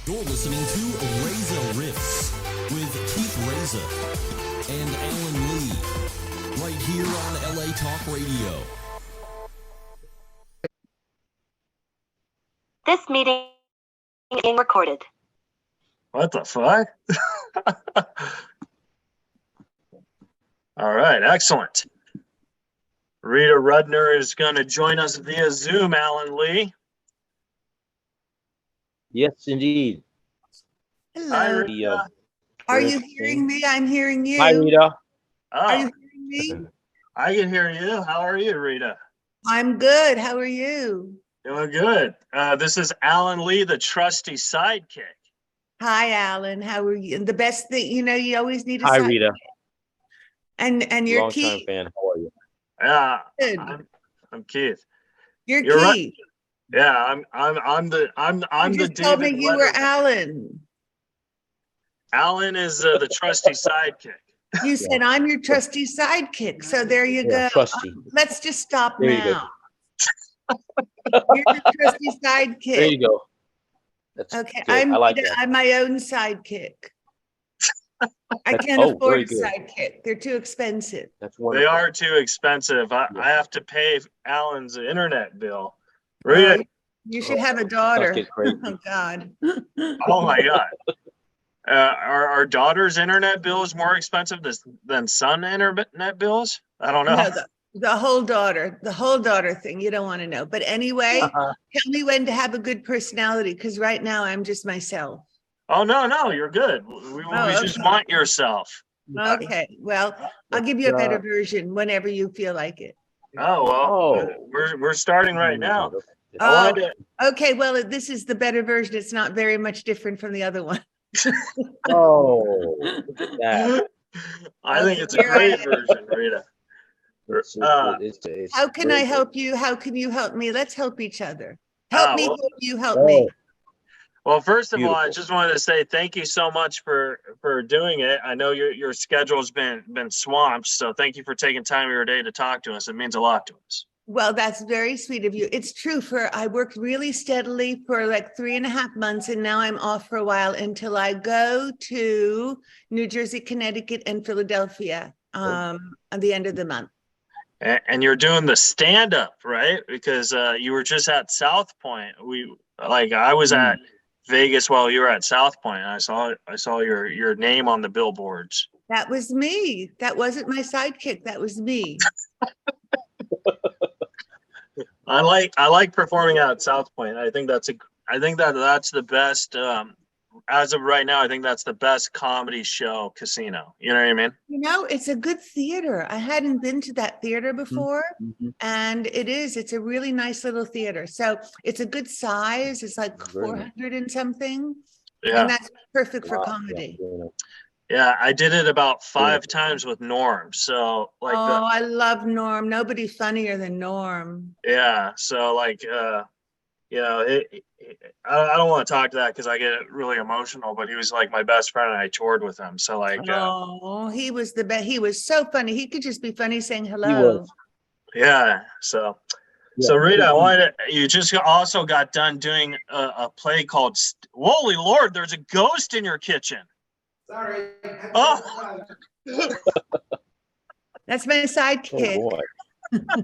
You're listening to Reza Riffs with Keith Reza and Alan Lee, right here on LA Talk Radio. This meeting is being recorded. What the fuck? All right, excellent. Rita Rudner is going to join us via Zoom, Alan Lee. Yes, indeed. Hello. Hi, Rita. Are you hearing me? I'm hearing you. Hi, Rita. Are you Oh, hearing me? I can hear you. How are you, Rita? I'm good. How are you? Doing good. This is Alan Lee, the trusty sidekick. Hi, Alan. How are you? The best thing, you always need a Hi, side- Rita. And you're Long-time Keith. fan. How are you? Yeah, Good. I'm Keith. You're You're right. Keith. Yeah, I'm the You just told me David you were Letterman. Alan. Alan is the trusty sidekick. You said I'm your trusty sidekick. So there you Yeah, go. trusty. Let's just stop There you go. now. You're the trusty sidekick. There you go. That's Okay, good. I like Rita, that. I'm my own sidekick. I That's- can't oh, afford very a good. sidekick. They're too expensive. That's wonderful. They are too expensive. I Yeah. have to pay Alan's internet bill. Oh, Rita, you should have a Let's daughter. get crazy. Oh, God. oh my God. Are our daughter's internet bills more expensive than son internet bills? I don't know. No, the whole daughter thing. You don't want to know. But anyway, tell me when to have a good personality, because right now I'm just myself. Oh, no, you're good. We just okay. want yourself. Okay, well, I'll give you a better version whenever you feel like it. Oh, well, Oh. we're starting right now. I Oh, wanted to, okay, well, this is the better version. It's not very much different from the other one. Oh, look at that. I think it's a here I great am. version, Rita. It's How can I very help you? How can you help me? Let's help each other. Help me, well- help you, help good. me. Well, first of all, I Beautiful. just wanted to say thank you so much for doing it. I know your schedule's been swamped, so thank you for taking time of your day to talk to us. It means a lot to us. Well, that's very sweet of you. It's true. I worked really steadily for like 3.5 months, and now I'm off for a while until I go to New Jersey, Connecticut, and Philadelphia at the end of the month. And you're doing the stand up, right? Because you were just at South Point. I was at Vegas while you were at South Point. And I saw your name on the billboards. That was me. That wasn't my sidekick. That was me. I like performing out at South Point. I think that's the best. As of right now, I think that's the best comedy show casino. You know what I mean? It's a good theater. I hadn't been to that theater before, and it's a really nice little theater. So it's a good size. It's like Very nice. 400 and something. Yeah. And that's perfect for Wow, comedy. Yeah, I did it about 5 times with Norm. So I love Norm. Nobody funnier than Norm. yeah. So I don't want to talk to that because I get really emotional. But he was like my best friend, and I toured with him. So He was the best. He was so funny. He could just be funny saying He hello. was. yeah. So Rita, you just also got done doing a play called Holy Lord, there's a ghost in your kitchen. Sorry. Oh. That's my Oh sidekick. boy.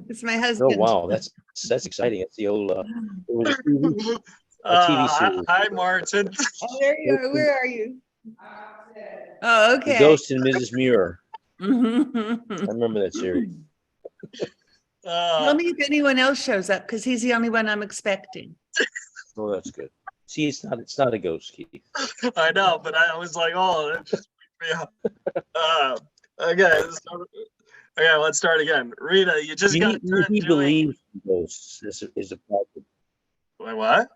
It's my Oh husband. wow. That's exciting. It's the old it was a TV series. Hi, Martin. Oh, there you are. Where are you? Oh, The okay. Ghost and Mrs. Muir. I Tell remember that series. me if anyone else shows up, because he's the only one I'm expecting. Oh, that's good. See, it's not a ghost, Keith. I know, but I was like, oh, that just freaked me out. Okay, let's start again. Rita, you just got done He doing believes in ghosts is a problem. Wait, what?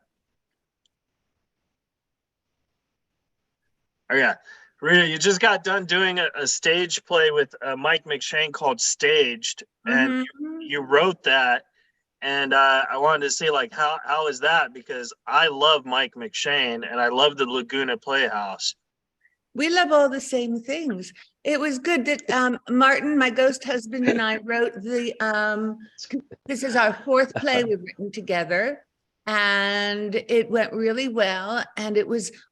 Oh yeah, Rita, you just got done doing a stage play with Mike McShane called Staged, and you wrote that. And I wanted to see how is that, because I love Mike McShane and I love the Laguna Playhouse. We love all the same things. It was good that Martin, my ghost husband, and I wrote this is our 4th play we've written together. and it went really well. And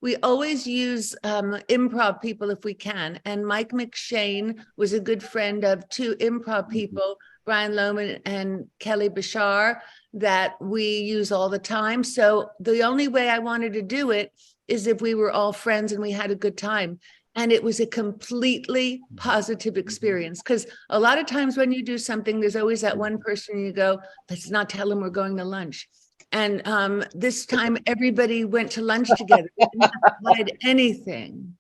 we always use improv people if we can. And Mike McShane was a good friend of two improv people, Brian Lohman and Kelly Bashar, that we use all the time. So the only way I wanted to do it is if we were all friends and we had a good time. And it was a completely positive experience, because a lot of times when you do something, there's always that one person you go, let's not tell them we're going to lunch. And this time everybody went to lunch together. We didn't have to hide anything.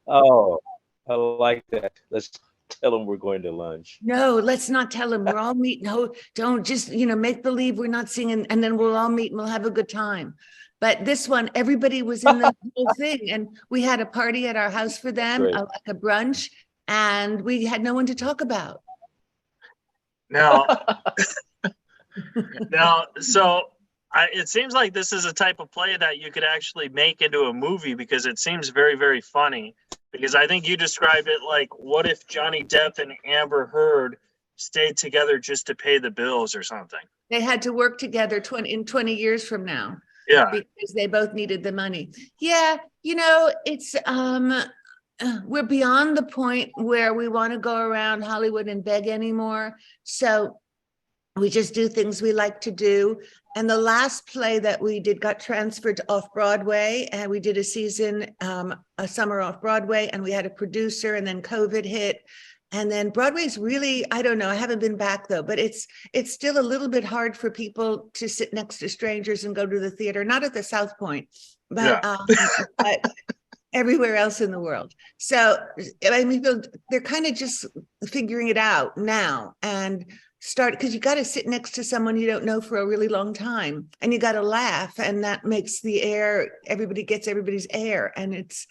Oh, I like that. Let's tell them we're going to lunch. No, let's not tell them we're all meeting. No, don't just, make believe we're not singing, and then we'll all meet and we'll have a good time. But this one, everybody was in the whole thing, and we had a party at our house for them, Great. like a brunch, and we had no one to talk about. Now, it seems like this is a type of play that you could actually make into a movie, because it seems very, very funny. Because I think you described it like, what if Johnny Depp and Amber Heard stayed together just to pay the bills or something? They had to work together 20 years from now. Yeah. Because they both needed the money. Yeah, it's we're beyond the point where we want to go around Hollywood and beg anymore. So we just do things we like to do. And the last play that we did got transferred to off-Broadway, and we did a season, a summer off-Broadway, and we had a producer, and then COVID hit. And then Broadway's really, I don't know, I haven't been back though, but it's still a little bit hard for people to sit next to strangers and go to the theater, not at the South Point, but, but everywhere else in the world. So, I mean, they're kind of just figuring it out now, and because you got to sit next to someone you don't know for a really long time, and you got to laugh, and that makes the air, everybody gets everybody's air, and it's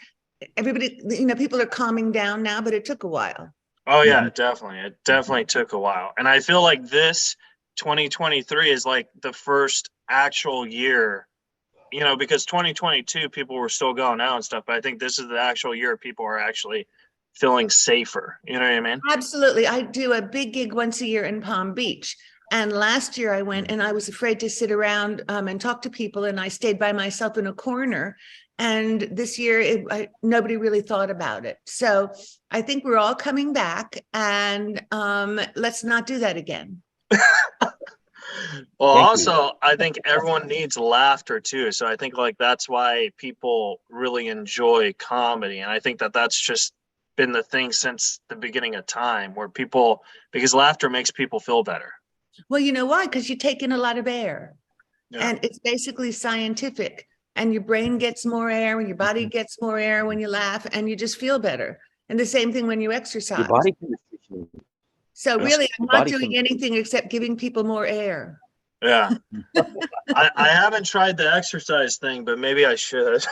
everybody, people are calming down now, but it took a while. Oh yeah, definitely. It definitely took a while. And I feel like this 2023 is like the first actual year, because 2022 people were still going out and stuff, but I think this is the actual year people are actually feeling safer. You know what I mean? Absolutely. I do a big gig once a year in Palm Beach. And last year I went, and I was afraid to sit around and talk to people, and I stayed by myself in a corner. And this year, nobody really thought about it. So I think we're all coming back, and let's not do that again. Well, also, I think everyone needs laughter too. So I think that's why people really enjoy comedy. And I think that's just been the thing since the beginning of time, where because laughter makes people feel better. Well, you know why? Because you take in a lot of air, and it's basically scientific. And your brain gets more air, and your body gets more air when you laugh, and you just feel better. And the same thing when you exercise. Your body can. So really, I'm not doing anything except giving people more air. Yeah. I haven't tried the exercise thing, but maybe I should.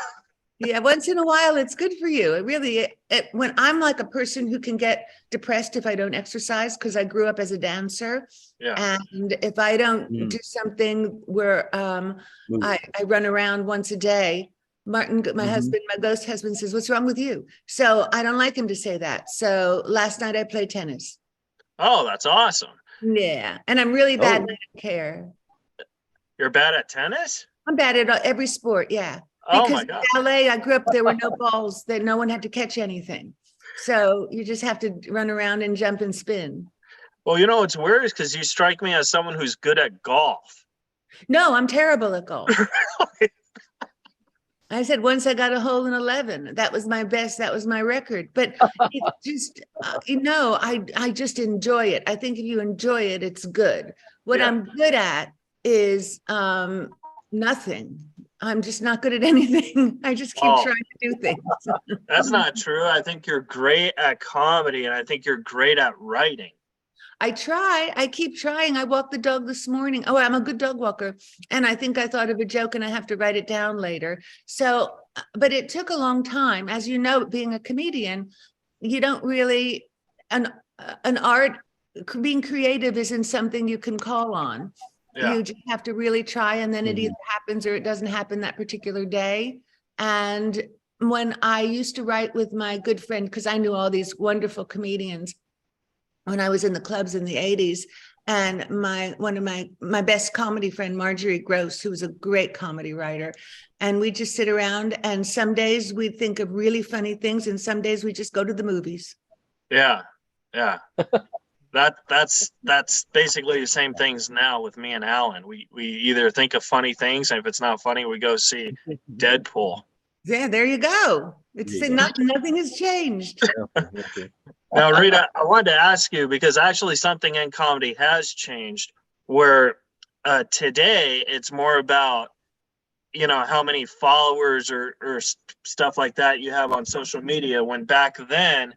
Yeah, once in a while, it's good for you. It really, when I'm like a person who can get depressed if I don't exercise, because I grew up as a dancer. Yeah. And if I don't do something where I run around once a day, Martin, my husband, my ghost husband, says, "What's wrong with you?" So I don't like him to say that. So last night I played tennis. Oh, that's awesome. Yeah. And I'm really bad, and I don't care. You're bad at tennis? I'm bad at every sport, yeah. Oh my God. In LA, I grew up, there were no balls, that no one had to catch anything. So you just have to run around and jump and spin. Well, what's weird is because you strike me as someone who's good at golf. No, I'm terrible at golf. I said once I got a hole in 11. That was my best. That was my record. But it's just, I just enjoy it. I think if you enjoy it, it's good. What I'm good at is nothing. I'm just not good at anything. I just keep trying to do things. That's not true. I think you're great at comedy, and I think you're great at writing. I try. I keep trying. I walked the dog this morning. Oh, I'm a good dog walker. And I think I thought of a joke, and I have to write it down later. So, but it took a long time. As you know, being a comedian, you don't really, an art, being creative isn't something you can call on. Yeah. You just have to really try, and then it either happens or it doesn't happen that particular day. And when I used to write with my good friend, because I knew all these wonderful comedians when I was in the clubs in the 80s, and one of my best comedy friend, Marjorie Gross, who was a great comedy writer. And we just sit around, and some days we think of really funny things, and some days we just go to the movies. Yeah. Yeah. That's basically the same things now with me and Alan. We either think of funny things, and if it's not funny, we go see Deadpool. Yeah, there you go. It's nothing has changed. Now, Rita, I wanted to ask you, because actually something in comedy has changed, where today it's more about, how many followers or stuff like that you have on social media, when back then,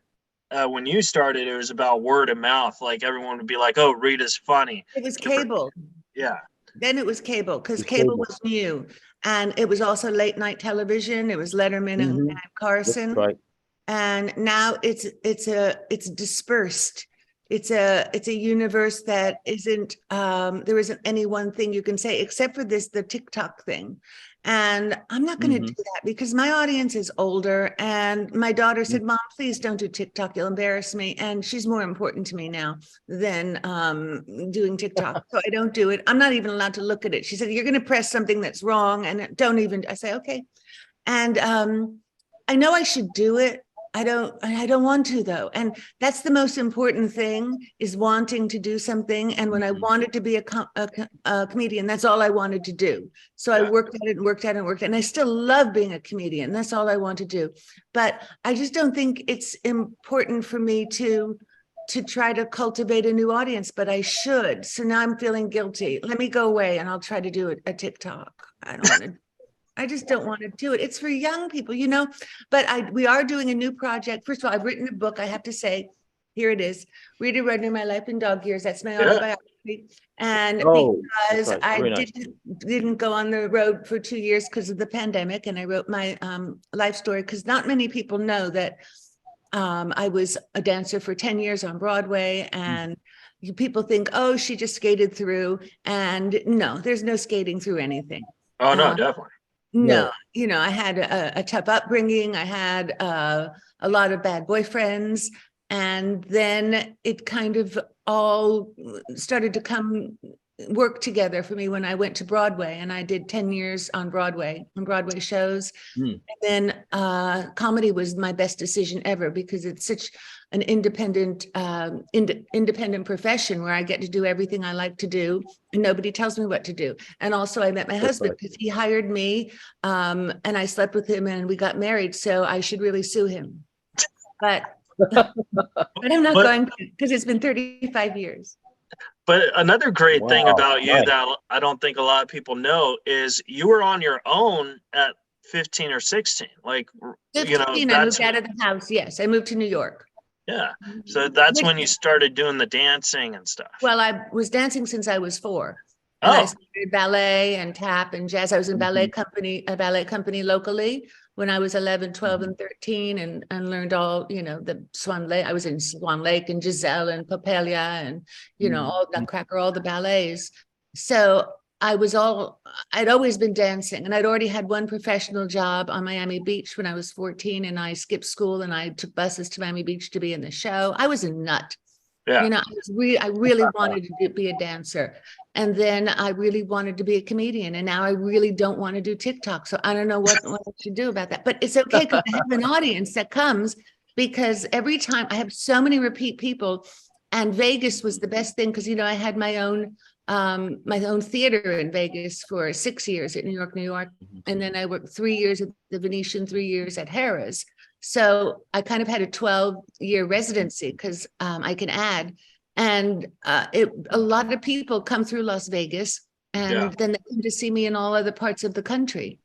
when you started, it was about word of mouth. Like, everyone would be like, oh, Rita's funny. It was cable. Yeah. Then it was cable, because cable was new. And it was also late night television. It was Letterman and Carson. That's right. And now it's dispersed. It's a universe that isn't, there isn't any one thing you can say, except for the TikTok thing. And I'm not going to do that, because my audience is older, and my daughter said, Mom, please don't do TikTok. You'll embarrass me. And she's more important to me now than doing TikTok. So I don't do it. I'm not even allowed to look at it. She said, you're going to press something that's wrong, and don't even, I say, okay. And I know I should do it. I don't want to, though. And that's the most important thing, is wanting to do something. And when I wanted to be a comedian, that's all I wanted to do. So I worked at it and worked at it and worked at it. And I still love being a comedian. That's all I want to do. But I just don't think it's important for me to try to cultivate a new audience, but I should. So now I'm feeling guilty. Let me go away and I'll try to do a TikTok. I just don't want to do it. It's for young people, but we are doing a new project. First of all, I've written a book, I have to say. Here it is. Rita Rudner, My Life in Dog Years. That's my autobiography. And because I didn't go on the road for 2 years because of the pandemic, and I wrote my life story, because not many people know that I was a dancer for 10 years on Broadway, and people think, oh, she just skated through. And no, there's no skating through anything. Oh, no, definitely. No, I had a tough upbringing. I had a lot of bad boyfriends. And then it kind of all started to work together for me when I went to Broadway, and I did 10 years on Broadway shows. And then comedy was my best decision ever, because it's such an independent profession where I get to do everything I like to do, and nobody tells me what to do. And also I met my husband, because he hired me, and I slept with him, and we got married. So I should really sue him. But I'm not going to, because it's been 35 years. But another great thing about you that I don't think a lot of people know is you were on your own at 15 or 16. Like, 15, I moved out of the house. Yes, I moved to New York. Yeah. So that's when you started doing the dancing and stuff. Well, I was dancing since I was 4. And I started ballet and tap and jazz. I was in a ballet company locally when I was 11, 12, and 13, and learned all, the Swan Lake. I was in Swan Lake and Giselle and Papelia and, all Nutcracker, all the ballets. So I'd always been dancing, and I'd already had one professional job on Miami Beach when I was 14, and I skipped school and I took buses to Miami Beach to be in the show. I was a nut. Yeah. I really wanted to be a dancer. And then I really wanted to be a comedian. And now I really don't want to do TikTok. So I don't know what I should do about that. But it's okay, because I have an audience that comes, because every time I have so many repeat people. And Vegas was the best thing, because, I had my own theater in Vegas for 6 years at New York. And then I worked 3 years at the Venetian, 3 years at Harrah's. So I kind of had a 12-year residency, because I can add. And a lot of people come through Las Vegas, and then they come to see me in all other parts of the country.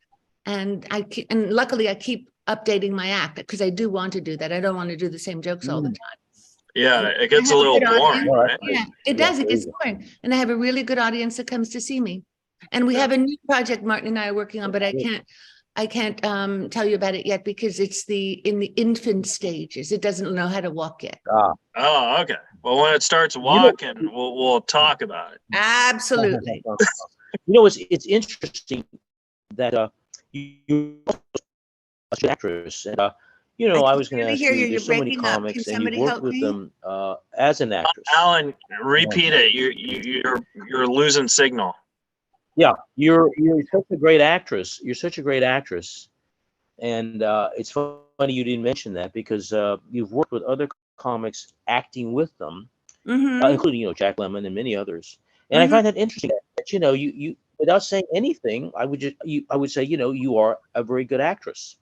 And luckily I keep updating my act, because I do want to do that. I don't want to do the same jokes all the time. Yeah, it gets a little boring. Right? Yeah, it does. It gets boring. And I have a really good audience that comes to see me. And we have a new project Martin and I are working on, but I can't tell you about it yet, because it's in the infant stages. It doesn't know how to walk yet. Oh, okay. Well, when it starts walking, we'll talk about it. Absolutely. It's interesting that you're an actress, and You I know, I can was going to barely ask hear you. you. You're There's so many breaking up. Can comics, and you've somebody worked help with me? them as an actress. Alan, Um, repeat it. You're losing signal. yeah, you're such a great actress. You're such a great actress, and it's funny you didn't mention that because you've worked with other comics acting with them, Mm-hmm. including Jack Lemmon and many others. And I Mm-hmm. find that interesting that you without saying anything, I would say you are a very good actress,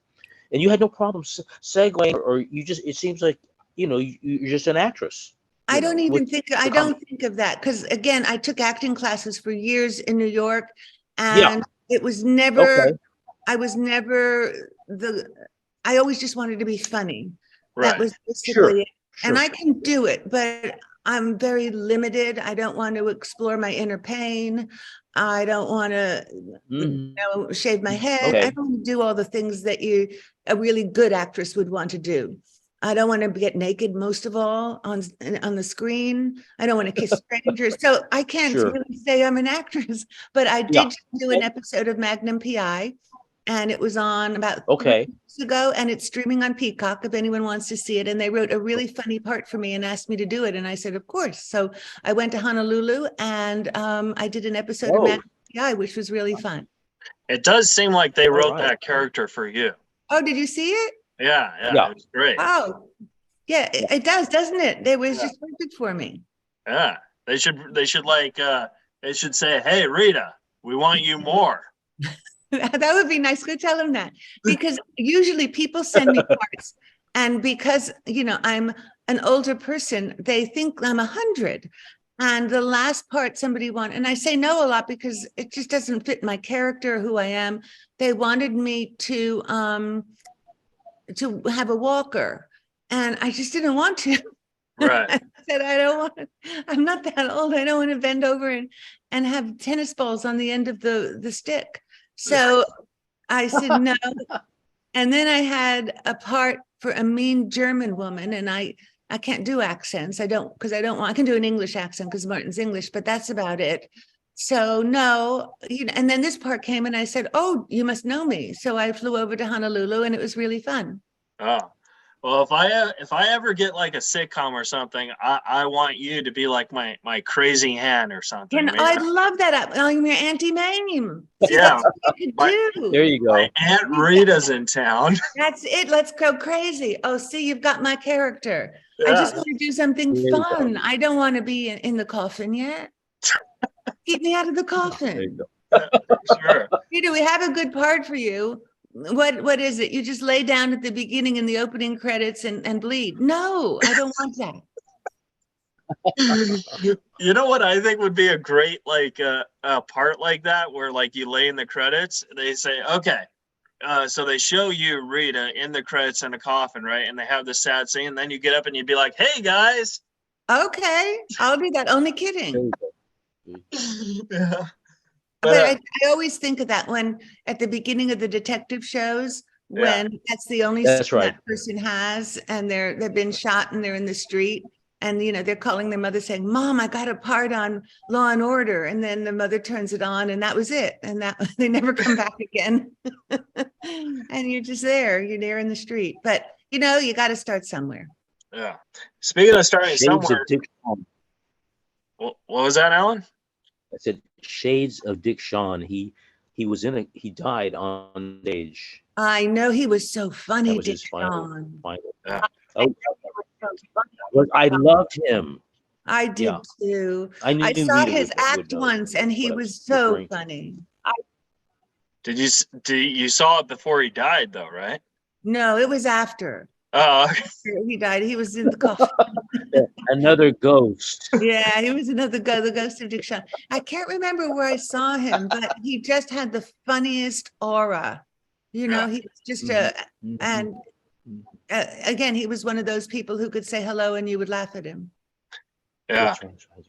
and you had no problem segueing, or you just it seems like you're just an actress, I don't with even think, I the comic. don't think of that because again, I took acting classes for years in New York Yeah. and it was never, Okay. I was never I always just wanted to be funny. That Right. was Sure. basically it. And Sure. I can do it, but I'm very limited. I don't want to explore my inner pain. I don't want to Mhm. shave my head. I Okay. don't want to do all the things that a really good actress would want to do. I don't want to get naked most of all on the screen. I don't want to kiss strangers. So I can't Sure. really say I'm an actress, but I Yeah. did do an episode of Magnum PI and it was on about 3 Okay. weeks ago and it's streaming on Peacock if anyone wants to see it. And they wrote a really funny part for me and asked me to do it. And I said, of course. So I went to Honolulu and I did an episode of Oh, Magnum PI, which was really fun. It does seem like they all wrote right. that character for you. Oh, did you see it? Yeah, Yeah. it was great. Oh, yeah, it does, doesn't it? It was Yeah. just perfect for me. Yeah, they should like they should say, "Hey, Rita, we want you more." That would be nice. Go tell him that. Because usually people send me parts, and because I'm an older person, they think I'm 100. And the last part somebody wanted, and I say no a lot because it just doesn't fit my character, who I am. They wanted me to have a walker, and I just didn't want to. Right. I said, I don't want to, I'm not that old. I don't want to bend over and have tennis balls on the end of the stick. So I said no. And then I had a part for a mean German woman, and I can't do accents. I don't, because I don't want, I can do an English accent because Martin's English, but that's about it. So no, and then this part came and I said, oh, you must know me. So I flew over to Honolulu and it was really fun. Oh, well, if I ever get like a sitcom or something, I want you to be like my crazy hand or something. And Maybe. I love that. I'm your Auntie Mame. See, Yeah, that's what you my, could do. There you go. my Aunt Rita's in town. That's it. Let's go crazy. Oh, see, you've got my character. I Yeah, just want to do something There you go. fun. I don't want to be in the coffin yet. Keep me out of the There you coffin. go. sure. Peter, we have a good part for you. What is it? You just lay down at the beginning in the opening credits and bleed. No, I don't want that. You know what I think would be a great like a part like that where like you lay in the credits, they say, okay, so they show you Rita in the credits in a coffin, right? And they have the sad scene, and then you get up and you'd be like, hey guys. Okay, I'll do that. Only There kidding. you go. Yeah. But I always think of that when at the beginning of the detective shows, when that's the only That's scene right. that person has, and they've been shot and they're in the street, and they're calling their mother saying, "Mom, I got a part on Law and Order," and then the mother turns it on, and that was it, and that they never come back again. And you're just there, you're there in the street, but you got to start somewhere. Yeah. Speaking of starting Shades somewhere, of Dick Shawn. what was that, Alan? I said Shades of Dick Shawn. He died on stage. I know he was so funny, That was Dick his final. Shawn. Yeah. Oh, but I loved him. I did Yeah. too. I knew I saw Rita his would act know once and he what I was so referring to. funny. Did you saw it before he died though, right? No, it was after Oh, okay. he died. He was in the coffin. Another ghost. Yeah, he was the ghost of Dick Shawn. I can't remember where I saw him, but he just had the funniest aura. Yeah. He was just Mhm. and Mhm. again, he was one of those people who could say hello and you would laugh at him. Yeah. That's right.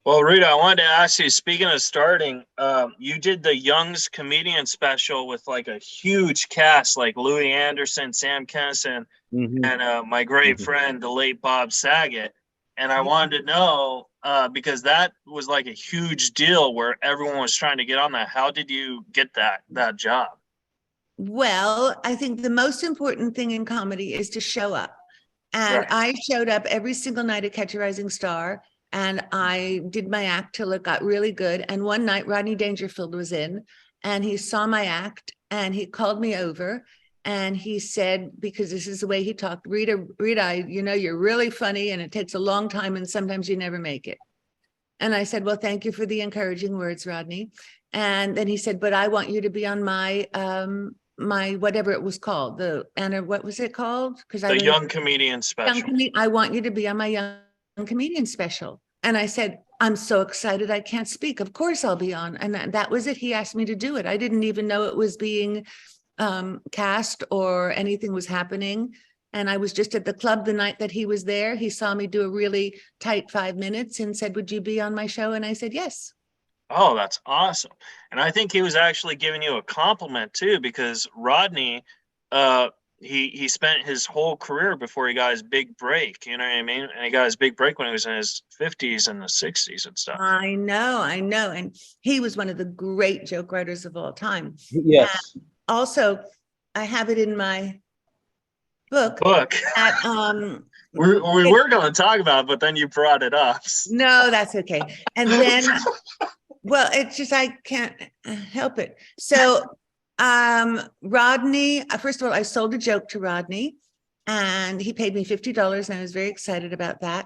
Well, Rita, I wanted to ask you, speaking of starting, you did the Young's comedian special with like a huge cast, like Louis Anderson, Sam Kinison, Mhm. and my great Mhm. friend, the late Bob Saget. And I wanted to know, because that was like a huge deal where everyone was trying to get on that. How did you get that job? Well, I think the most important thing in comedy is to show up. And Right. I showed up every single night at Catch a Rising Star, and I did my act till it got really good. And one night, Rodney Dangerfield was in, and he saw my act, and he called me over, and he said, because this is the way he talked, Rita, you're really funny, and it takes a long time, and sometimes you never make it. And I said, well, thank you for the encouraging words, Rodney. And then he said, but I want you to be on my whatever it was called, what was it called? Because The Young Comedian Special. I want you to be on my Young Comedian Special. And I said, I'm so excited I can't speak. Of course I'll be on. And that was it. He asked me to do it. I didn't even know it was being cast or anything was happening. And I was just at the club the night that he was there. He saw me do a really tight 5 minutes and said, would you be on my show? And I said, yes. Oh, that's awesome. And I think he was actually giving you a compliment too, because Rodney, he spent his whole career before he got his big break. You know what I mean? And he got his big break when he was in his 50s and the 60s and stuff. I know. And he was one of the great joke writers of all time. Yes. And also, I have it in my book. That, we were going to talk about it, but then you brought it up. No, that's okay. And then, well, it's just, I can't help it. So Rodney, first of all, I sold a joke to Rodney and he paid me $50 and I was very excited about that.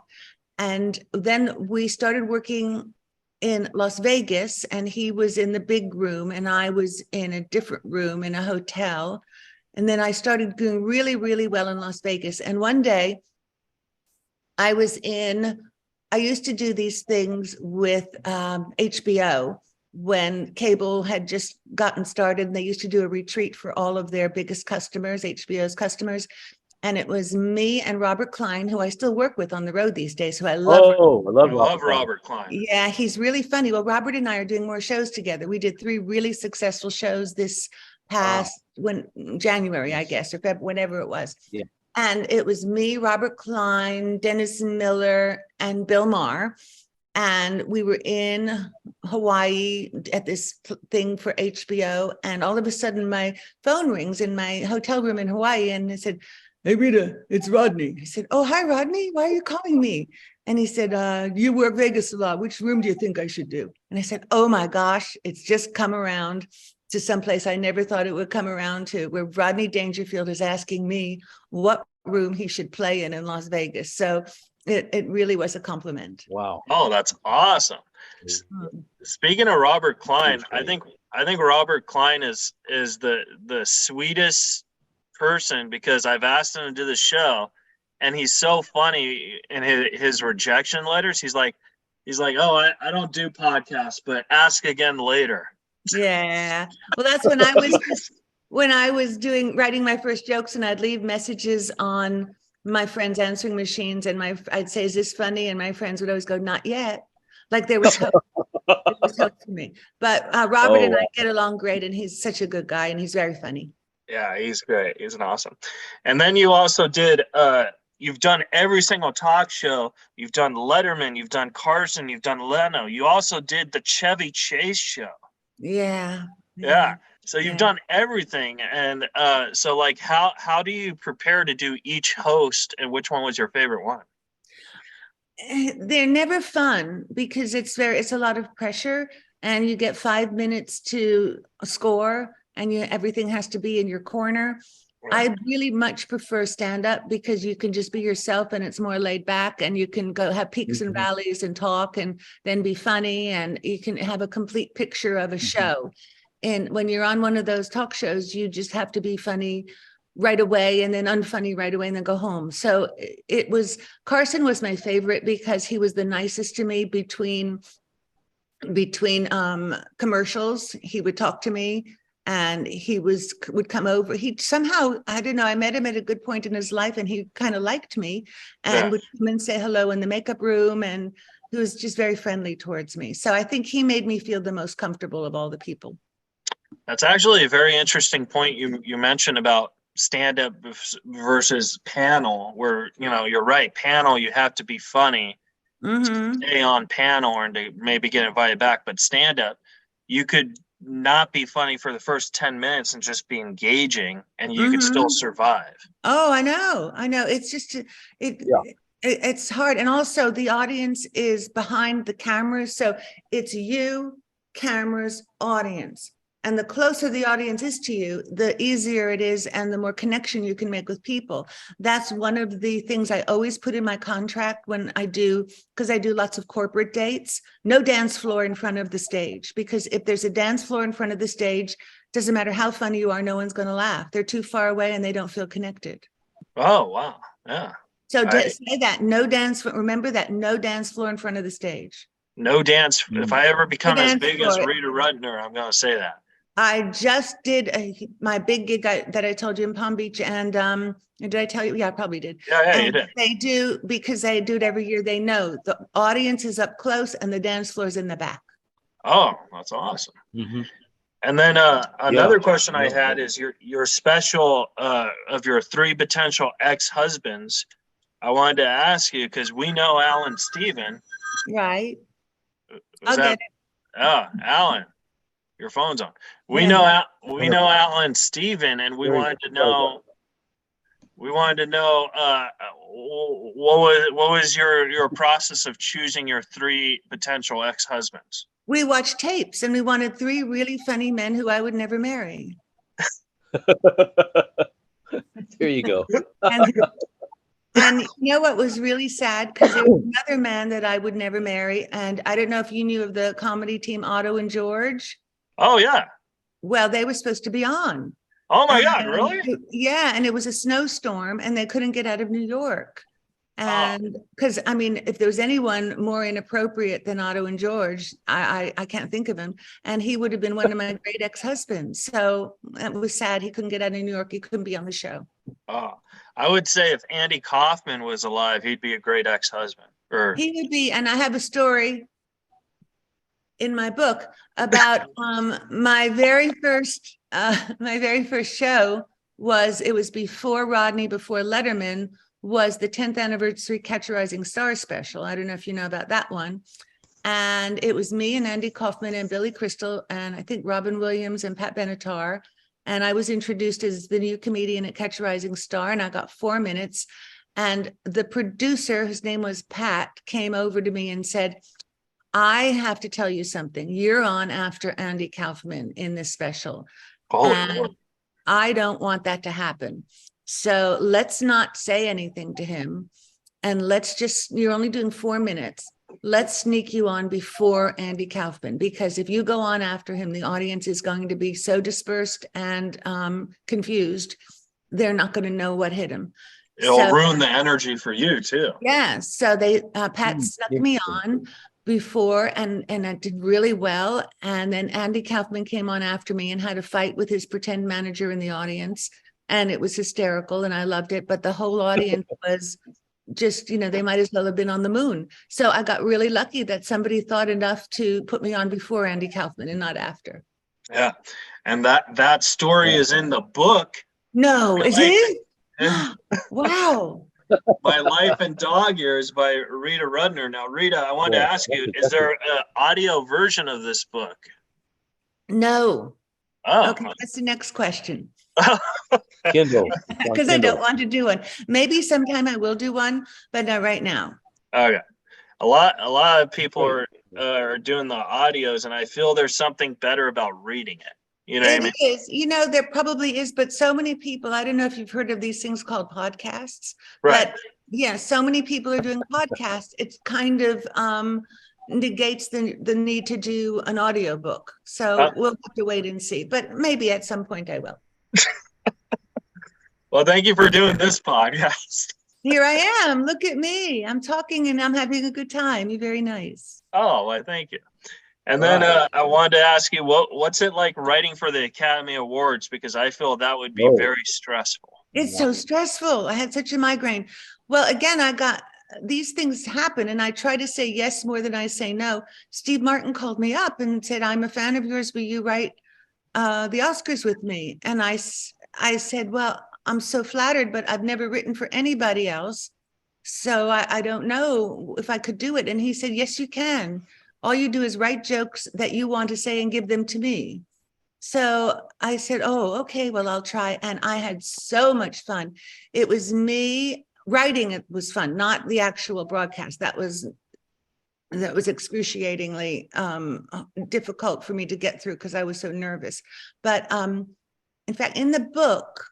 And then we started working in Las Vegas and he was in the big room and I was in a different room in a hotel. And then I started doing really, really well in Las Vegas. And one day I used to do these things with HBO when cable had just gotten started, and they used to do a retreat for all of their biggest customers, HBO's customers. And it was me and Robert Klein, who I still work with on the road these days, who I love. Oh, I love Robert Klein. Yeah, he's really funny. Well, Robert and I are doing more shows together. We did 3 really successful shows this past January, I guess, or February, whenever it was. Yeah. And it was me, Robert Klein, Dennis Miller, and Bill Maher. And we were in Hawaii at this thing for HBO. And all of a sudden, my phone rings in my hotel room in Hawaii. And it said, hey, Rita, it's Rodney. I said, oh, hi, Rodney. Why are you calling me? And he said, you work Vegas a lot. Which room do you think I should do? And I said, oh, my gosh, it's just come around to someplace I never thought it would come around to, where Rodney Dangerfield is asking me what room he should play in Las Vegas. So it really was a compliment. Wow. Oh, that's awesome. Speaking of Robert Klein, I think Robert Klein is the sweetest person, because I've asked him to do the show and he's so funny in his rejection letters. He's like, oh, I don't do podcasts, but ask again later. Yeah. Well, that's when I was writing my first jokes, and I'd leave messages on my friends' answering machines, and I'd say, is this funny? And my friends would always go, not yet. Like there was hope. There was hope for me. But Robert and I get along great, and he's such a good guy, and he's very funny. Yeah, he's great. He's an awesome. And then you also did, you've done every single talk show. You've done Letterman, you've done Carson, you've done Leno. You also did the Chevy Chase show. Yeah. So you've done everything. And so like, how do you prepare to do each host, and which one was your favorite one? They're never fun because it's a lot of pressure, and you get 5 minutes to score, and everything has to be in your corner. Right. I really much prefer stand-up because you can just be yourself and it's more laid back, and you can go have peaks and valleys and talk and then be funny, and you can have a complete picture of a show. And when you're on one of those talk shows, you just have to be funny right away and then unfunny right away and then go home. So Carson was my favorite because he was the nicest to me between commercials. He would talk to me. And he would come over. He somehow, I don't know, I met him at a good point in his life, and he kind of liked me and would come and say hello in the makeup room. And he was just very friendly towards me. So I think he made me feel the most comfortable of all the people. That's actually a very interesting point you mentioned about stand-up versus panel, where, you're right. Panel, you have to be funny to stay on panel and to maybe get invited back. But stand-up, you could not be funny for the first 10 minutes and just be engaging, and you could still survive. Oh, I know. It's just it's hard. And also the audience is behind the cameras. So it's you, cameras, audience. And the closer the audience is to you, the easier it is and the more connection you can make with people. That's one of the things I always put in my contract when I do, because I do lots of corporate dates, no dance floor in front of the stage. Because if there's a dance floor in front of the stage, doesn't matter how funny you are, no one's going to laugh. They're too far away and they don't feel connected. Oh, wow. Yeah. So say that, remember that, no dance floor in front of the stage. No dance. If I ever become as big floor. as Rita Rudner, I'm going to say that. I just did my big gig that I told you in Palm Beach. And did I tell you? Yeah, I probably did. Yeah, and you did. They do, because they do it every year. They know the audience is up close and the dance floor is in the back. Oh, that's awesome. And then another question I had is your special of your 3 potential ex-husbands. I wanted to ask you, because we know Alan Steven. Right. Get it. Oh, Alan, your phone's on. We know Alan Steven, and we wanted to know what was your process of choosing your 3 potential ex-husbands? We watched tapes and we wanted 3 really funny men who I would never marry. There you go. And you know what was really sad? Because there was another man that I would never marry. And I don't know if you knew of the comedy team Otto and George. Oh, yeah. Well, they were supposed to be on. Oh, my God, really? Yeah. And it was a snowstorm and they couldn't get out of New York. And because, I mean, if there was anyone more inappropriate than Otto and George, I can't think of him. And he would have been one of my great ex-husbands. So it was sad. He couldn't get out of New York. He couldn't be on the show. Oh, I would say if Andy Kaufman was alive, he'd be a great ex-husband. He would be. And I have a story in my book about my very first show was before Rodney, before Letterman, was the 10th anniversary Catch a Rising Star special. I don't know if you know about that one. And it was me and Andy Kaufman and Billy Crystal and I think Robin Williams and Pat Benatar. And I was introduced as the new comedian at Catch a Rising Star, and I got 4 minutes. And the producer, whose name was Pat, came over to me and said, I have to tell you something. You're on after Andy Kaufman in this special. And I don't want that to happen. So let's not say anything to him. And you're only doing 4 minutes. Let's sneak you on before Andy Kaufman, because if you go on after him, the audience is going to be so dispersed and confused. They're not going to know what hit him. It'll ruin the energy for you too. Yeah. So Pat snuck me on before and I did really well. And then Andy Kaufman came on after me and had a fight with his pretend manager in the audience. And it was hysterical and I loved it. But the whole audience was just, they might as well have been on the moon. So I got really lucky that somebody thought enough to put me on before Andy Kaufman and not after. Yeah. And that story is in the book. No, is it? Wow. My Life in Dog Years by Rita Rudner. Now, Rita, I wanted to ask you, is there an audio version of this book? No. Oh. Okay, that's the next question. Kindle. Because I don't want to do one. Maybe sometime I will do one, but not right now. Okay. A lot of people are doing the audios, and I feel there's something better about reading it. You know what I mean? It is. There probably is, but so many people, I don't know if you've heard of these things called podcasts. Right. But yeah, so many people are doing podcasts. It's kind of negates the need to do an audiobook. So we'll have to wait and see. But maybe at some point I will. Well, thank you for doing this podcast. Here I am. Look at me. I'm talking and I'm having a good time. You're very nice. Oh, well, thank you. And then I wanted to ask you, what's it like writing for the Academy Awards? Because I feel that would be very stressful. It's so stressful. I had such a migraine. Well, again, these things happen and I try to say yes more than I say no. Steve Martin called me up and said, I'm a fan of yours. Will you write the Oscars with me? And I said, well, I'm so flattered, but I've never written for anybody else. So I don't know if I could do it. And he said, yes, you can. All you do is write jokes that you want to say and give them to me. So I said, oh, okay, well, I'll try. And I had so much fun. It was me writing. It was fun, not the actual broadcast. That was excruciatingly difficult for me to get through because I was so nervous. But in fact, in the book,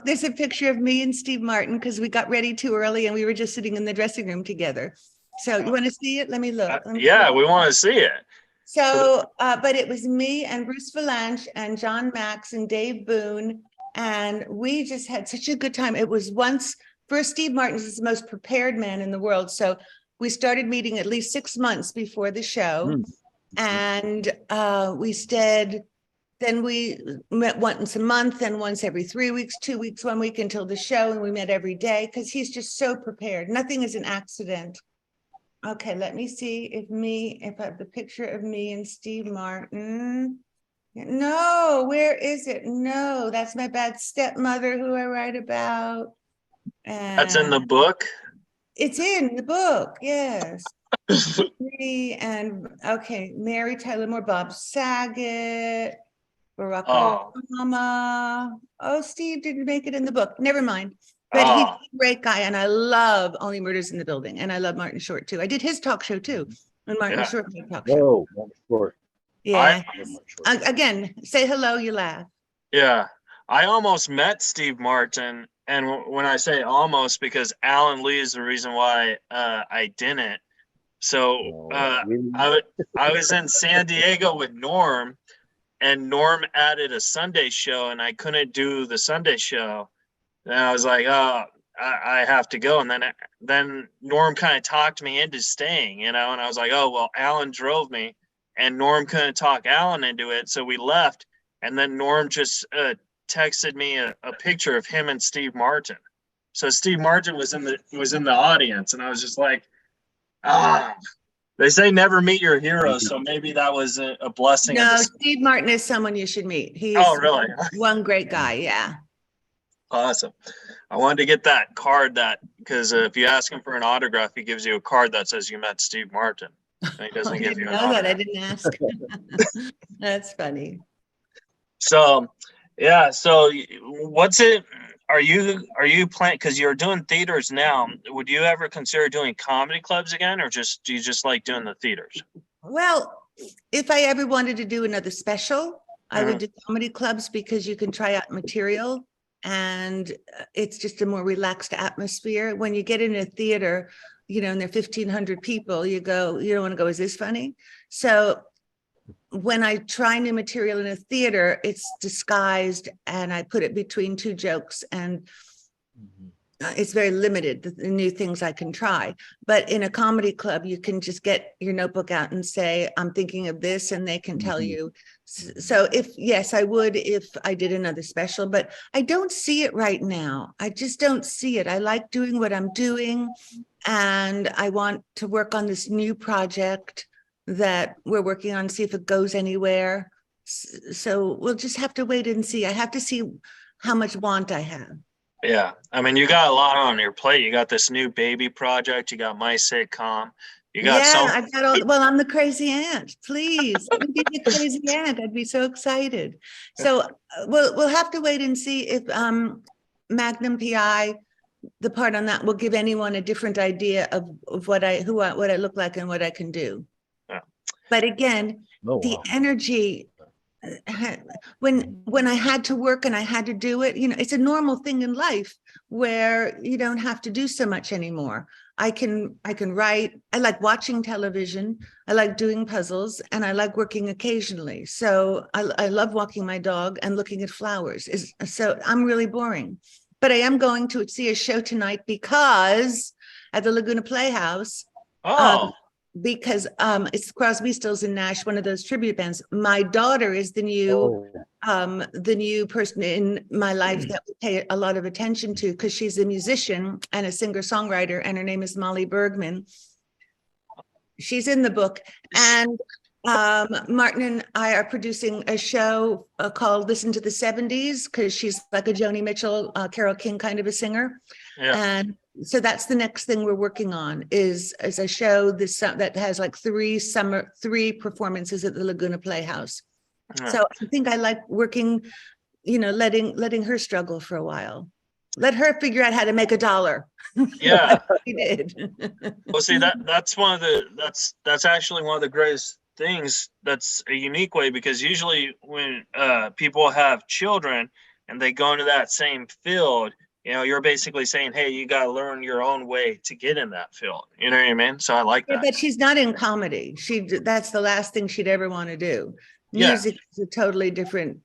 there's a picture of me and Steve Martin because we got ready too early and we were just sitting in the dressing room together. So you want to see it? Let me look. Yeah, we want to see it. So, but it was me and Bruce Valanche and John Max and Dave Boone, and we just had such a good time. It was first, Steve Martin is the most prepared man in the world. So we started meeting at least 6 months before the show. And then we met once a month and once every 3 weeks, 2 weeks, 1 week until the show. And we met every day because he's just so prepared. Nothing is an accident. Okay, let me see if I have the picture of me and Steve Martin. No, where is it? No, that's my bad stepmother who I write about. And that's in the book? It's in the book, yes. Me and, okay, Mary Tyler Moore, Bob Saget, Barack Obama. Oh, Steve didn't make it in the book. Never mind. But he's a great guy, and I love Only Murders in the Building, and I love Martin Short too. I did his talk show too, when Martin Short made talk show. Oh, Martin Short. Yeah. Again, say hello, you laugh. Yeah, I almost met Steve Martin, and when I say almost, because Alan Lee is the reason why I didn't. So I was in San Diego with Norm, and Norm added a Sunday show, and I couldn't do the Sunday show. And I was like, oh, I have to go. And then Norm kind of talked me into staying, and I was like, oh, well, Alan drove me, and Norm couldn't talk Alan into it. So we left. And then Norm just texted me a picture of him and Steve Martin. So Steve Martin was in the audience, and I was just like, they say never meet your heroes. So maybe that was a blessing. No, Steve Martin is someone you should meet. He's really? One great guy. Yeah. Awesome. I wanted to get that card because if you ask him for an autograph, he gives you a card that says you met Steve Martin. And he doesn't give you an autograph. I didn't ask. That's funny. So, yeah. So what's it? Are you planning, because you're doing theaters now, would you ever consider doing comedy clubs again, or do you just like doing the theaters? Well, if I ever wanted to do another special, I would do comedy clubs because you can try out material. And it's just a more relaxed atmosphere. When you get in a theater, and there are 1,500 people, you don't want to go, is this funny? So when I try new material in a theater, it's disguised and I put it between two jokes, and it's very limited, the new things I can try. But in a comedy club, you can just get your notebook out and say, I'm thinking of this, and they can tell you. So yes, I would if I did another special, but I don't see it right now. I just don't see it. I like doing what I'm doing, and I want to work on this new project that we're working on, see if it goes anywhere. So we'll just have to wait and see. I have to see how much want I have. Yeah. I mean, you got a lot on your plate. You got this new baby project. You got my sitcom. You got I've got all, well, I'm the crazy aunt. Please, let me be the crazy aunt. I'd be so excited. So we'll have to wait and see if Magnum PI, the part on that, will give anyone a different idea of what I look like and what I can do. Yeah. But again, the energy, when I had to work and I had to do it, it's a normal thing in life where you don't have to do so much anymore. I can write. I like watching television. I like doing puzzles, and I like working occasionally. So I love walking my dog and looking at flowers. So I'm really boring, but I am going to see a show tonight because at the Laguna Playhouse. Because it's Crosby, Stills and Nash, one of those tribute bands. My daughter is the new person in my life that we pay a lot of attention to, because she's a musician and a singer-songwriter, and her name is Molly Bergman. She's in the book. And Martin and I are producing a show called Listen to the 70s, because she's like a Joni Mitchell, Carole King kind of a singer. Yeah. And so that's the next thing we're working on is a show that has like three performances at the Laguna Playhouse. Yeah. So I think I like working, letting her struggle for a while. Let her figure out how to make $1. Yeah. She did. Well, see, that's actually one of the greatest things. That's a unique way, because usually when people have children and they go into that same field, you're basically saying, hey, you got to learn your own way to get in that field. You know what I mean? So I like Yeah, that. but she's not in comedy. That's the last thing she'd ever want to do. Yeah. Music is a totally different,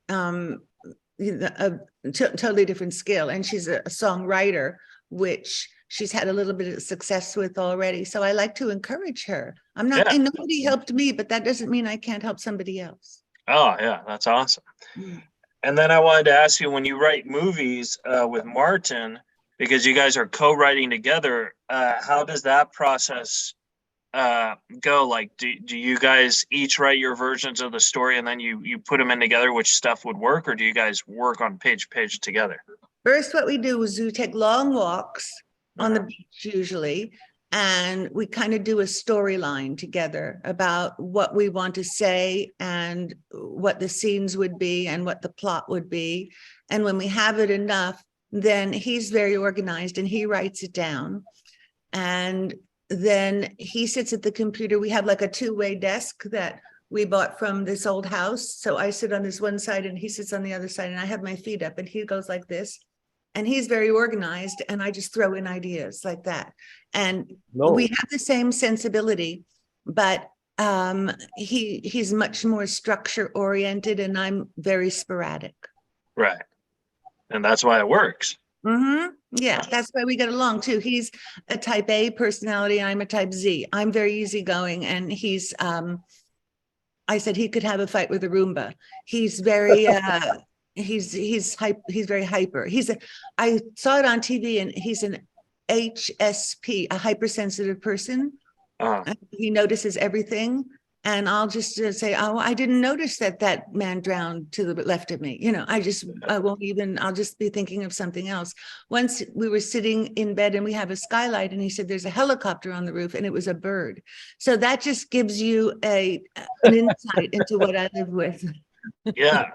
totally different skill. And she's a songwriter, which she's had a little bit of success with already. So I like to encourage her. And nobody helped me, but that doesn't mean I can't help somebody else. Oh, yeah, that's awesome. Mm. And then I wanted to ask you, when you write movies with Martin, because you guys are co-writing together, how does that process go? Like, do you guys each write your versions of the story and then you put them in together, which stuff would work, or do you guys work on page together? First, what we do is we take long walks on the beach usually, and we kind of do a storyline together about what we want to say and what the scenes would be and what the plot would be. And when we have it enough, then he's very organized and he writes it down. And then he sits at the computer. We have like a two-way desk that we bought from this old house. So I sit on this one side and he sits on the other side, and I have my feet up and he goes like this. And he's very organized, and I just throw in ideas like that. And we have the same sensibility, but he's much more structure oriented and I'm very sporadic. Right. And that's why it works. Mm-hmm. Yeah, that's why we get along too. He's a type A personality. I'm a type Z. I'm very easygoing, and he's I said he could have a fight with a Roomba. He's very he's very hyper. I saw it on TV, and he's an HSP, a hypersensitive person. He notices everything, and I'll just say, oh, I didn't notice that man drowned to the left of me. I'll just be thinking of something else. Once we were sitting in bed and we have a skylight, and he said, there's a helicopter on the roof, and it was a bird. So that just gives you an insight into what I live with. Yeah.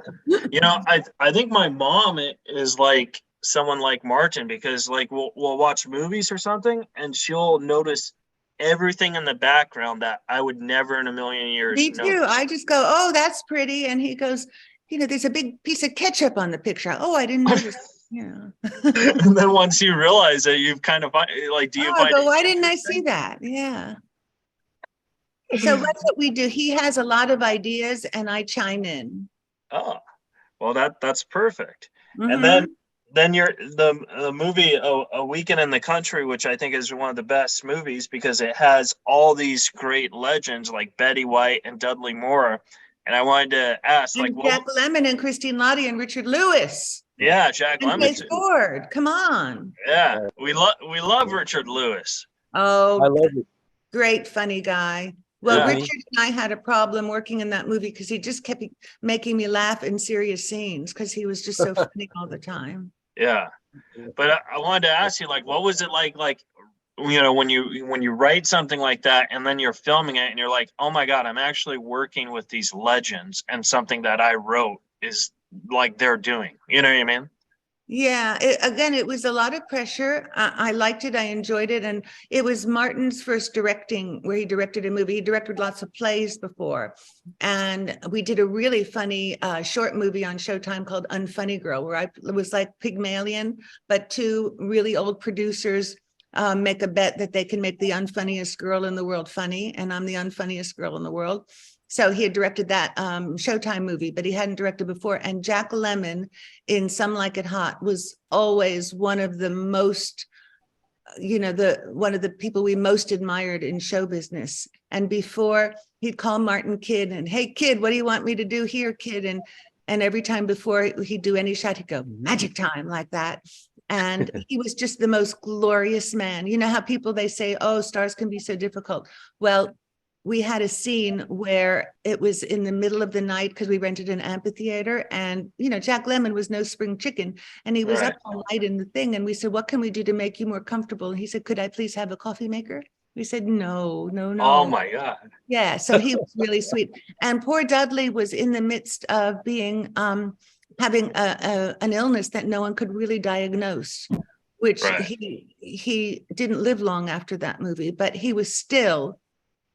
I think my mom is like someone like Martin, because like we'll watch movies or something and she'll notice everything in the background that I would never in a million years Me too. notice. I just go, oh, that's pretty. And he goes, there's a big piece of ketchup on the picture. Oh, I didn't notice. Yeah. And then once you realize it, you've kind of like, do you why didn't I see that? Yeah. So that's what we do. He has a lot of ideas and I chime in. Oh, well, that's perfect. Mm-hmm. And then you're the movie A Weekend in the Country, which I think is one of the best movies because it has all these great legends like Betty White and Dudley Moore. And I wanted to ask, and Jack Lemmon and Christine Lottie and Richard Lewis. Yeah, Jack Lemmon. Ford. Come on. Yeah, we love Richard Lewis. Oh, I love it. Great, funny guy. Well, Richard and I had a problem working in that movie because he just kept making me laugh in serious scenes because he was just so funny all the time. Yeah, but I wanted to ask you, like, what was it like, when you write something like that and then you're filming it and you're like, oh my God, I'm actually working with these legends and something that I wrote is like they're doing. You know what I mean? Yeah, it was a lot of pressure. I liked it. I enjoyed it. And it was Martin's first directing where he directed a movie. He directed lots of plays before. And we did a really funny short movie on Showtime called Unfunny Girl, where I was like Pygmalion, but two really old producers make a bet that they can make the unfunniest girl in the world funny. And I'm the unfunniest girl in the world. So he had directed that Showtime movie, but he hadn't directed before. And Jack Lemmon in Some Like It Hot was always one of the most, one of the people we most admired in show business. And before, he'd call Martin Kid and, hey, Kid, what do you want me to do here, Kid? And every time before he'd do any shot, he'd go, magic time, like that. And he was just the most glorious man. You know how people, they say, oh, stars can be so difficult. Well, we had a scene where it was in the middle of the night because we rented an amphitheater, and Jack Lemmon was no spring chicken, and he was Right. up all night in the thing, and we said, what can we do to make you more comfortable? And he said, could I please have a coffee maker? We said, no, no, no. Oh my God. Yeah, so he was really sweet. And poor Dudley was in the midst of being having an illness that no one could really diagnose, which Right. he didn't live long after that movie, but he was still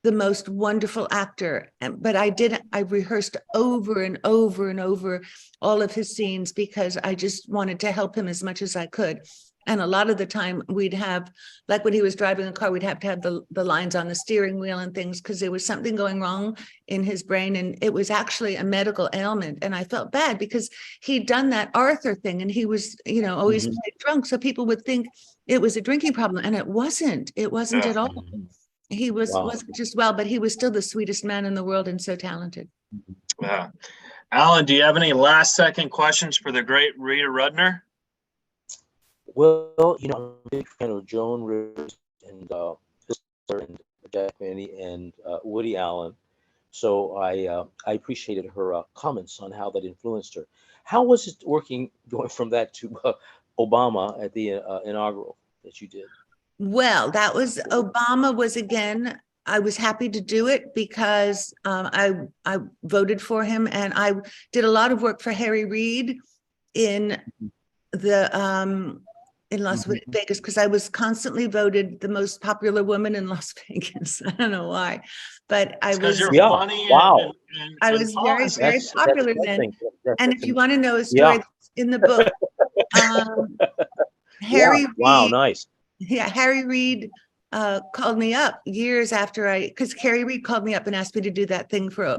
the most wonderful actor. But I rehearsed over and over and over all of his scenes because I just wanted to help him as much as I could. And a lot of the time we'd have, like when he was driving a car, we'd have to have the lines on the steering wheel and things because there was something going wrong in his brain. And it was actually a medical ailment. And I felt bad because he'd done that Arthur thing and he was, always quite drunk. So people would think it was a drinking problem. And it wasn't Yeah. at all. He wasn't just well, but he was still the sweetest man in the world and so talented. Yeah. Alan, do you have any last second questions for the great Rita Rudner? Well, I'm a big fan of Joan Rivers and Jack Manny and Woody Allen. So I appreciated her comments on how that influenced her. How was it going from that to Obama at the inaugural that you did? Well, Obama was again, I was happy to do it because I voted for him, and I did a lot of work for Harry Reid in the in Las Vegas because I was constantly voted the most popular woman in Las Vegas. I don't know why, but I was funny. Wow. I was very, very popular then. And if you want to know a story that's in the book, Harry Reid, wow, nice. Yeah, Harry Reid called me up years after because Harry Reid called me up and asked me to do that thing for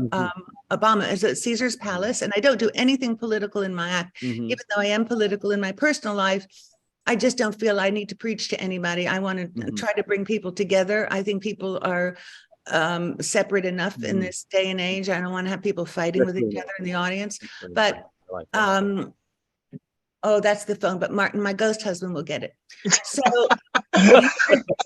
Obama as at Caesar's Palace. And I don't do anything political in my act, even though I am political in my personal life. I just don't feel I need to preach to anybody. I want to try to bring people together. I think people are separate enough in this day and age. I don't want to have people fighting with each other in the audience. But oh, that's the phone. But Martin, my ghost husband, will get it. So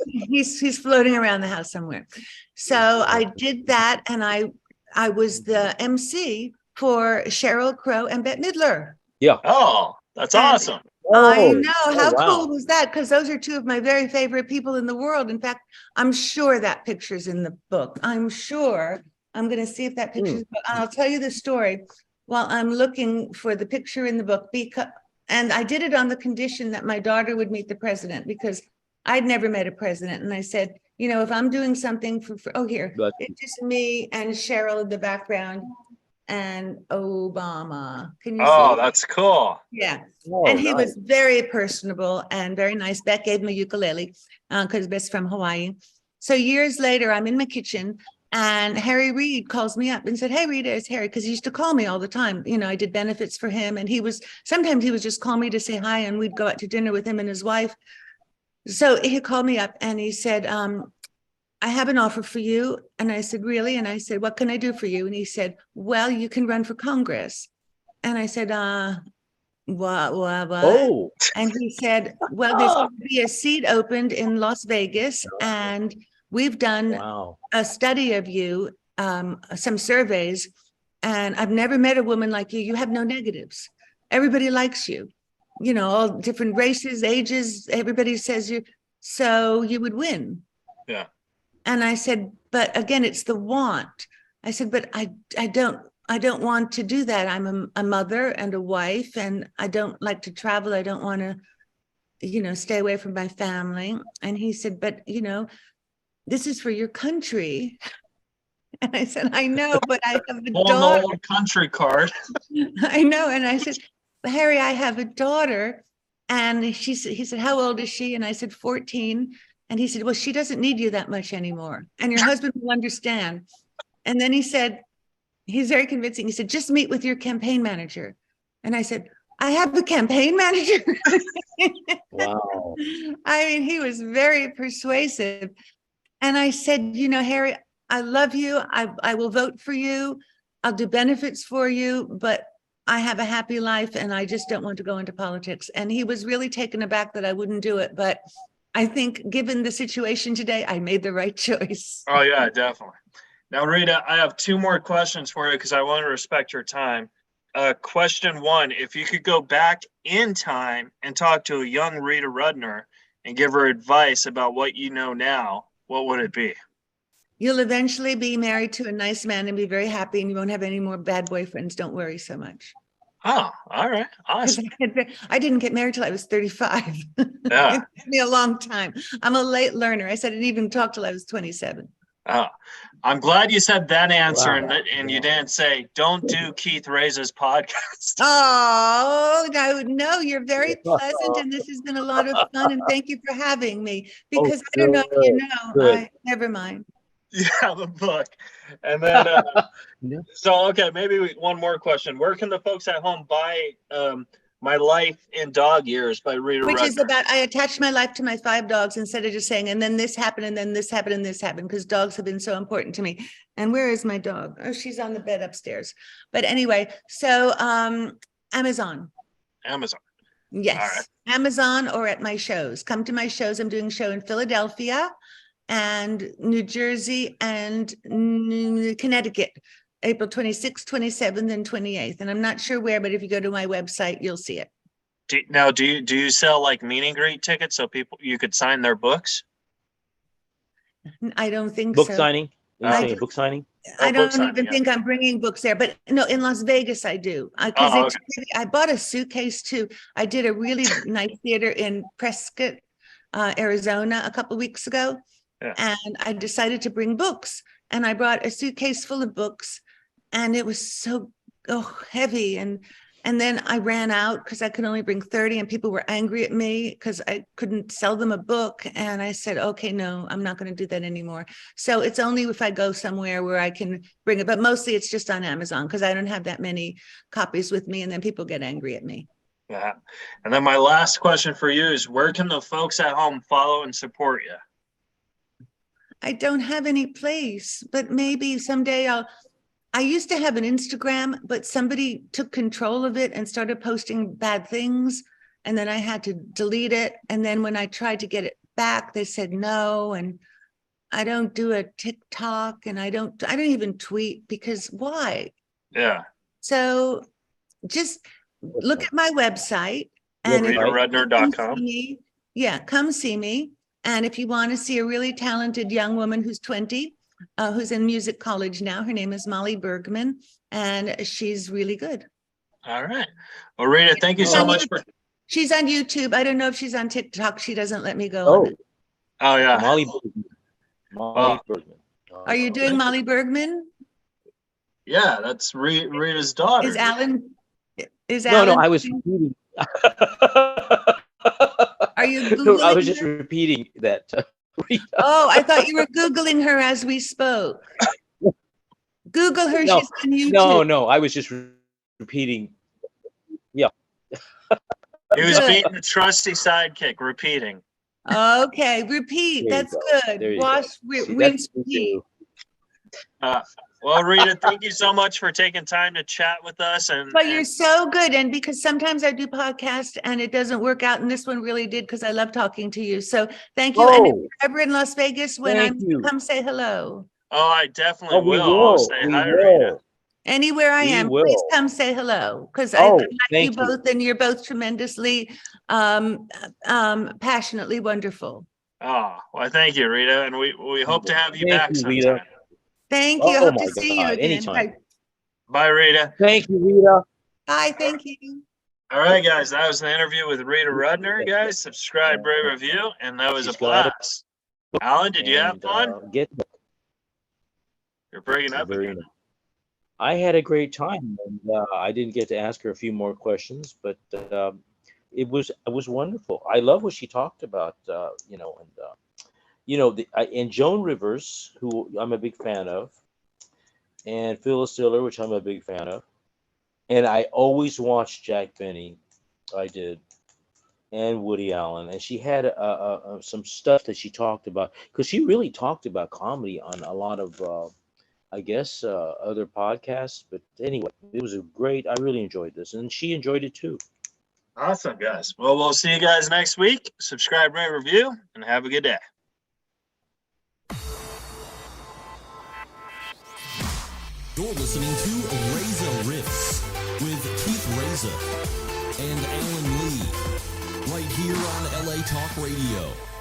he's floating around the house somewhere. So I did that, and I was the MC for Sheryl Crow and Bette Midler. Yeah. Oh, that's awesome. I know. How cool was that? Because those are two of my very favorite people in the world. In fact, I'm sure that picture's in the book. I'm sure. I'm going to see if that picture's in the book. And I'll tell you the story while I'm looking for the picture in the book. And I did it on the condition that my daughter would meet the president because I'd never met a president. And I said, if I'm doing something here, it's just me and Sheryl in the background and Obama. Can you see? Oh, that's cool. Yeah. And he was very personable and very nice. Beth gave him a ukulele because Beth's from Hawaii. So years later, I'm in my kitchen and Harry Reid calls me up and said, hey, Rita, it's Harry, because he used to call me all the time. I did benefits for him. And sometimes he would just call me to say hi, and we'd go out to dinner with him and his wife. So he called me up and he said, I have an offer for you. And I said, really? And I said, what can I do for you? And he said, well, you can run for Congress. And I said, what? Oh. And he said, well, there's going to be a seat opened in Las Vegas, and we've done a study of you, some surveys, and I've never met a woman like you. You have no negatives. Everybody likes you, all different races, ages, everybody says so you would win. Yeah. And I said, but again, it's the want. I said, but I don't want to do that. I'm a mother and a wife, and I don't like to travel. I don't want to, stay away from my family. And he said, but, this is for your country. And I said, I know, but I have a daughter. Old country card. I know. And I said, Harry, I have a daughter. And he said, how old is she? And I said, 14. And he said, well, she doesn't need you that much anymore. And your husband will understand. And then he said, he's very convincing. He said, just meet with your campaign manager. And I said, I have a campaign manager. Wow. I mean, he was very persuasive. And I said, Harry, I love you. I will vote for you. I'll do benefits for you, but I have a happy life and I just don't want to go into politics. And he was really taken aback that I wouldn't do it. But I think given the situation today, I made the right choice. Oh, yeah, definitely. Now, Rita, I have 2 more questions for you because I want to respect your time. Question 1, if you could go back in time and talk to a young Rita Rudner and give her advice about what you know now, what would it be? You'll eventually be married to a nice man and be very happy, and you won't have any more bad boyfriends. Don't worry so much. Oh, all right. 'Cause Awesome. I didn't get married till I was 35. Yeah. It took me a long time. I'm a late learner. I said I didn't even talk till I was 27. Oh, I'm glad you said that answer Wow. and you didn't say, don't do Keith Reza's podcast. Oh, no, you're very pleasant, and this has been a lot of fun, and thank you for having me, because I don't know if you know, good. never mind. You have a book. And then, Yeah. so, okay, maybe one more question. Where can the folks at home buy My Life in Dog Years by Rita Which is Rudner? about, I attached my life to my 5 dogs instead of just saying, and then this happened, and then this happened, and this happened, because dogs have been so important to me. And where is my dog? Oh, she's on the bed upstairs. But anyway, so Amazon. Amazon. Yes, All right. Amazon, or at my shows. Come to my shows. I'm doing a show in Philadelphia and New Jersey and Connecticut, April 26th, 27th, and 28th. And I'm not sure where, but if you go to my website, you'll see it. Do you sell like meet and greet tickets so you could sign their books? I don't think Book so. signing? Are you I saying a do- book signing? I book don't signing, even yeah. think I'm bringing books there, but no, in Las Vegas I do. Because Oh, it's really, I bought a suitcase too. I did a really nice theater in Prescott, Arizona a couple of weeks ago, Yeah. and I decided to bring books, and I brought a suitcase full of books, and it was so heavy, and then I ran out because I could only bring 30, and people were angry at me because I couldn't sell them a book. And I said, okay, no, I'm not going to do that anymore. So it's only if I go somewhere where I can bring it, but mostly it's just on Amazon because I don't have that many copies with me, and then people get angry at me. Yeah. And then my last question for you is, where can the folks at home follow and support you? I don't have any place, but maybe someday I used to have an Instagram, but somebody took control of it and started posting bad things. And then I had to delete it. And then when I tried to get it back, they said no. And I don't do a TikTok, and I don't even tweet, because why? Yeah. So just look at my website, and if you come see RitaRudner.com. me, come see me. And if you want to see a really talented young woman who's 20, who's in music college now, her name is Molly Bergman, and she's really good. All right. Well, Rita, thank you so much for. She's on YouTube. I don't know if she's on TikTok. She doesn't let me go on it. Oh, yeah. Molly Bergman. Molly Bergman. Are you doing Molly Bergman? Yeah, that's Rita's daughter. Is Alan? No, I was repeating. Are you No, Googling I was just her? repeating that. Oh, I thought you were Googling her as we spoke. Google her. No, she's on YouTube. No, I was just repeating. Yeah. He was Good. being the trusty sidekick, repeating. Okay, repeat. There you That's go. good. There you Wash, go. See, rinse, that's repeat. Well, Rita, thank you so much for taking time to chat with us. But you're so good. And because sometimes I do podcasts and it doesn't work out, and this one really did, because I love talking to you. So thank you. And if you're ever in Las Vegas, when come say hello. Oh, I definitely we will. will. I'll say We hi, will. Rita. Anywhere I We am, will. please come say hello, because I like you thank you. both, and you're both tremendously, passionately wonderful. Oh, well, thank you, Rita. And we hope to have you Thank back you, sometime. Rita. Thank you. Oh Hope my to see you God, again. anytime. Bye, Rita. Thank you, Rita. Bye. Thank you. All right, guys. That was the interview with Rita Rudner. Guys, subscribe, rate, review, and that was She's a got it. blast. Alan, did you have fun? You're breaking up again. I had a great time, and I didn't get to ask her a few more questions, but it was wonderful. I love what she talked about, and Joan Rivers, who I'm a big fan of, and Phyllis Diller, which I'm a big fan of, and I always watched Jack Benny. I did. And Woody Allen, and she had some stuff that she talked about, because she really talked about comedy on a lot of other podcasts. But anyway, it was I really enjoyed this, and she enjoyed it too. Awesome, guys. Well, we'll see you guys next week. Subscribe, rate, review, and have a good day. You're listening to Reza Riffs with Keith Reza and Alan Lee, right here on LA Talk Radio.